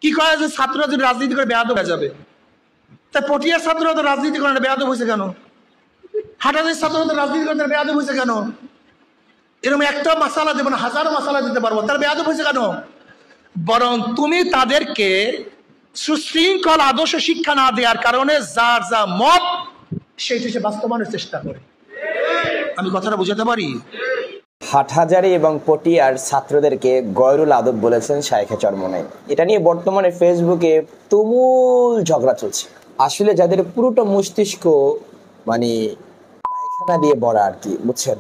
কি কয় যে ছাত্ররা যদি রাজনীতি করে বেয়াদব হয়ে যাবে, তা পটিয়ার ছাত্ররা তো রাজনীতি করে না, বেয়াদব হয়েছে কেন? হাটাজারির ছাত্ররা তো রাজনীতি করে তারা বেয়াদব হয়েছে কেন? এরকম একটা মাসালা দেবো না, হাজারো মাসালা দিতে পারবো, তারা বেয়াদব হয়েছে কেন? বরং তুমি তাদেরকে সুশৃঙ্খল আদর্শ শিক্ষা না দেওয়ার কারণে যার যা মত সেইটা সে বাস্তবায়নের চেষ্টা করে। আমি কথাটা বুঝাতে পারি? হাটহাজারী এবং পটিয়ার ছাত্রদেরকে গয়রুল আদব বলেছেন শায়েখে চরমনাই। এটা নিয়ে বর্তমানে ফেসবুকে তুমুল ঝগড়া চলছে। আসলে যাদের পুরোটা মস্তিষ্ক মানে পায়খানা দিয়ে ভরা আর কি, বুঝছেন,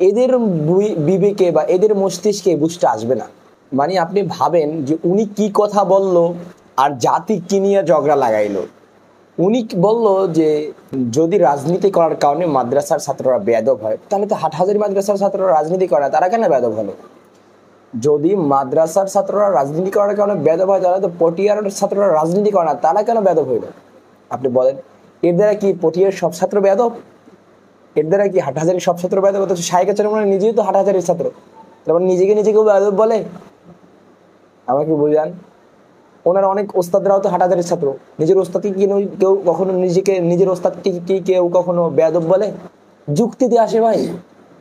এদের বিবেকে বা এদের মস্তিষ্কে বুঝতে আসবে না। মানে আপনি ভাবেন যে উনি কি কথা বলল আর জাতি কি নিয়ে ঝগড়া লাগাইলো। উনি বলল যে যদি রাজনীতি করার কারণে মাদ্রাসার ছাত্ররা বেয়াদব হয়, তাহলে তো হাটহাজারী মাদ্রাসার ছাত্ররা রাজনীতি করে না, তারা কেন বেয়াদব হলো? যদি মাদ্রাসার ছাত্ররা রাজনীতি করার কারণে বেয়াদব হয়, তাহলে তো পটিয়ার ছাত্ররা রাজনীতি করে না, তারা কেন বেয়াদব হইল? আপনি বলেন, এর দ্বারা কি পটিয়ার সব ছাত্র বেয়াদব? এর দ্বারা কি হাটহাজারীর সব ছাত্র বেয়াদব? অথচ শায়েখে চরমনাই নিজেই তো হাটহাজারীর ছাত্র, তারপর নিজেকে বেয়াদব বলে? আমাকে বুঝান। ওনার অনেক ওস্তাদরাও তো হাটহাজারীর ছাত্র, নিজের ওস্তাদকে কেউ কখনো নিজের ওস্তাদকে কি কেউ কখনো বেয়াদব বলে? যুক্তিতে আসে ভাই।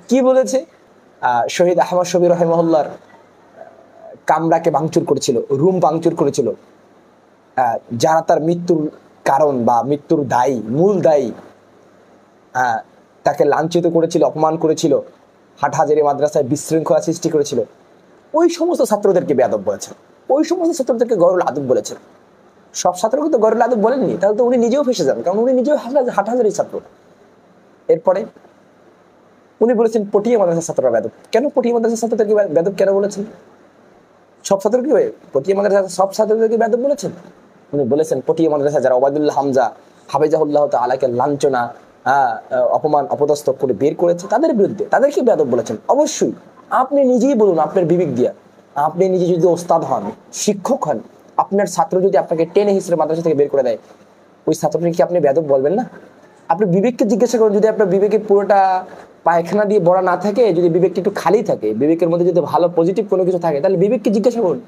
কি বলেছে? শহীদ আহমদ শবীর রহিমাহুল্লাহর কামরাকে ভাঙচুর করেছিল, রুম ভাঙচুর করেছিল, যারা তার মৃত্যুর কারণ বা মৃত্যুর দায়ী, মূল দায়ী, তাকে লাঞ্ছিত করেছিল, অপমান করেছিল, হাটহাজারী মাদ্রাসায় বিশৃঙ্খলা সৃষ্টি করেছিল, ওই সমস্ত ছাত্রদেরকে বেয়াদব বলেছেন, ওই সমস্ত ছাত্রদেরকে গয়রুল আদব বলেছেন। সব ছাত্রকে তো গয়রুল আদব বলেননি, তাহলে তো উনি নিজেও ফেসে যান, কারণ উনি নিজেও হাটহাজারী ছাত্র। এরপরে উনি বলেছেন পটিয়া মাদ্রাসার ছাত্ররা বেয়াদব। কেন পটিয়া মাদ্রাসার ছাত্রদেরকে বেয়াদব কেন বলেছেন? সব ছাত্রকে পটিয়া মাদ্রাসার সব ছাত্রদেরকে বেয়াদব বলেছেন? উনি বলেছেন পটিয়া মাদ্রাসা যারা ওবায়দুল্লাহ হামজা হাফিজাহুল্লাহ তাআলাকে লাঞ্ছনা, অপমান, অপদস্থ করে বের করেছে, তাদের বিরুদ্ধে তাদেরকে বেয়াদব বলেছেন। অবশ্যই আপনি নিজেই বলুন, আপনার বিবেক দিয়া। আপনি নিজে যদি ওস্তাদ হন, শিক্ষক হন, আপনার ছাত্র যদি আপনাকে টেনে হিসেবে মাদ্রাসা থেকে বের করে দেয়, ওই ছাত্রটিকে কি আপনি বেয়াদব বলবেন না? আপনি বিবেককে জিজ্ঞাসা করুন, যদি আপনার বিবেকে পুরোটা পায়খানা দিয়ে ভরা না থাকে, যদি বিবেকটা একটু খালি থাকে, বিবেকের মধ্যে যদি ভালো পজিটিভ কোনো কিছু থাকে, তাহলে বিবেককে জিজ্ঞাসা করুন,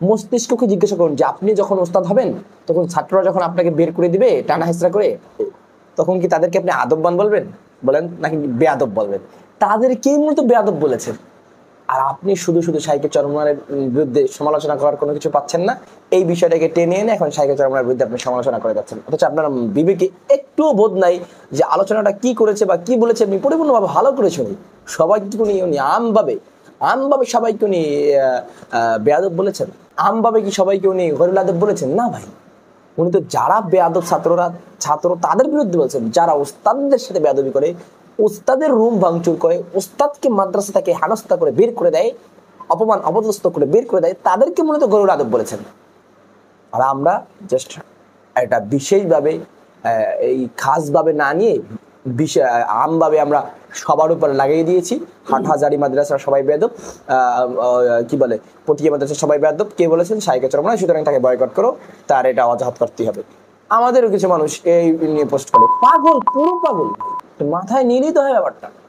মস্তিষ্ককে জিজ্ঞাসা করুন যে আপনি যখন ওস্তাদ হবেন, তখন ছাত্ররা যখন আপনাকে বের করে দিবে টানা হেঁচড়া করে, তখন কি তাদেরকে আপনি আদববান বলেন নাকি বেয়াদব বলবেন? তাদেরকেই মূলত বেয়াদব বলেছেন। আর আপনি শুধু শায়েখে চরমনাইয়ের বিরুদ্ধে সমালোচনা করার কোনো কিছু পাচ্ছেন না, এই বিষয়টাকে টেনে এনে এখন শায়েখে চরমনাইয়ের বিরুদ্ধে আপনি সমালোচনা করে যাচ্ছেন। অথচ আপনার বিবেকে একটুও বোধ নাই যে আলোচনাটা কি করেছে বা কি বলেছে আপনি পরিপূর্ণভাবে ভালো করে শুনি। সবাইকে উনি আমভাবে সবাইকে উনি বেয়াদব বলেছেন? আমভাবে কি সবাইকে উনি গয়রুল আদব বলেছেন? না ভাই, উনি তো যারা বেয়াদব ছাত্র তাদের বিরুদ্ধে বলছেন, যারা ওস্তাদদের সাথে বেয়াদবি করে, ওস্তাদের রুম ভাঙচুর করে, ওস্তাদকে মাদ্রাসা থেকে হেনস্থা করে বের করে দেয়, অপমান অপদস্থ করে বের করে দেয়, তাদেরকে মূলত গয়রুল আদব বলেছেন। আর আমরা জাস্ট এটা বিশেষভাবে এই খাসভাবে না নিয়ে আমভাবে আমরা সবার উপর লাগিয়ে দিয়েছি। হাটহাজারী মাদ্রাসার সবাই বেয়াদব, কি বলে পটিয়া মাদ্রাসার সবাই বেয়াদব। কে বলেছেন? শায়েখে চরমনাই, সুতরাং তাকে বয়কট করো, তার এটা অজাহাত করতে হবে। আমাদেরও কিছু মানুষ এই নিয়ে পোস্ট করে, পাগল, পুরো পাগল, মাথায় নিলেই তো হয় ব্যাপারটা।